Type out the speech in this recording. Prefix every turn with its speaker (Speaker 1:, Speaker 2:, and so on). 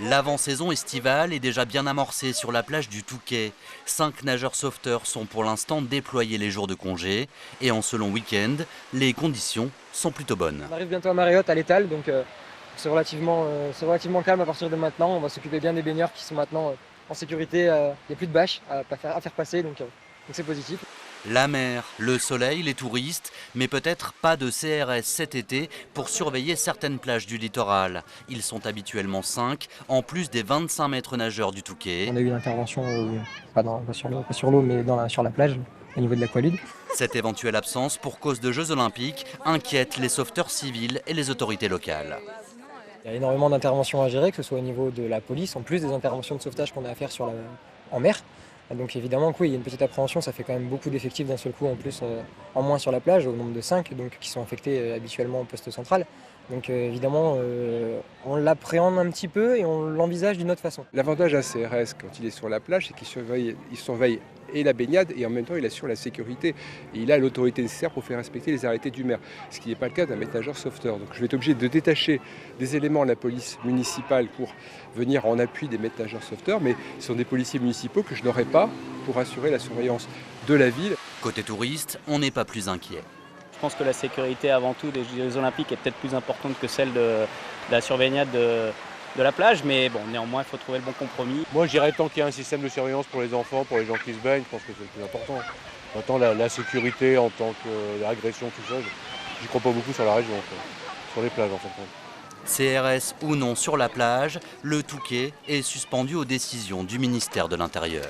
Speaker 1: L'avant-saison estivale est déjà bien amorcée sur la plage du Touquet. 5 nageurs sauveteurs sont pour l'instant déployés les jours de congé. Et en ce long week-end, les conditions sont plutôt bonnes.
Speaker 2: On arrive bientôt à Maréotte, à l'étal, donc c'est relativement calme à partir de maintenant. On va s'occuper bien des baigneurs qui sont maintenant en sécurité. Il n'y a plus de bâches à faire passer, donc c'est positif.
Speaker 1: La mer, le soleil, les touristes, mais peut-être pas de CRS cet été pour surveiller certaines plages du littoral. Ils sont habituellement 5, en plus des 25 maîtres nageurs du Touquet.
Speaker 2: On a eu une intervention, pas sur l'eau, mais sur la plage, au niveau de l'aqualude.
Speaker 1: Cette éventuelle absence pour cause de Jeux Olympiques inquiète les sauveteurs civils et les autorités locales.
Speaker 2: Il y a énormément d'interventions à gérer, que ce soit au niveau de la police, en plus des interventions de sauvetage qu'on a à faire en mer. Donc évidemment oui, il y a une petite appréhension, ça fait quand même beaucoup d'effectifs d'un seul coup en plus en moins sur la plage, au nombre de 5, donc, qui sont affectés habituellement au poste central. Donc évidemment, on l'appréhende un petit peu et on l'envisage d'une autre façon.
Speaker 3: L'avantage d'un CRS quand il est sur la plage, c'est qu'il surveille et la baignade et en même temps il assure la sécurité. Et il a l'autorité nécessaire pour faire respecter les arrêtés du maire, ce qui n'est pas le cas d'un maître nageur sauveteur. Donc je vais être obligé de détacher des éléments de la police municipale pour venir en appui des maîtres nageurs sauveteurs, mais ce sont des policiers municipaux que je n'aurai pas pour assurer la surveillance de la ville.
Speaker 1: Côté touriste, on n'est pas plus inquiet.
Speaker 4: Je pense que la sécurité avant tout des Jeux Olympiques est peut-être plus importante que celle de la surveillance de la plage, mais bon, néanmoins, il faut trouver le bon compromis.
Speaker 5: Moi, je dirais tant qu'il y a un système de surveillance pour les enfants, pour les gens qui se baignent, je pense que c'est le plus important. Maintenant, la sécurité en tant qu'agression, tout ça, j'y crois pas beaucoup sur la région, sur les plages en fin de compte.
Speaker 1: CRS ou non sur la plage, le Touquet est suspendu aux décisions du ministère de l'Intérieur.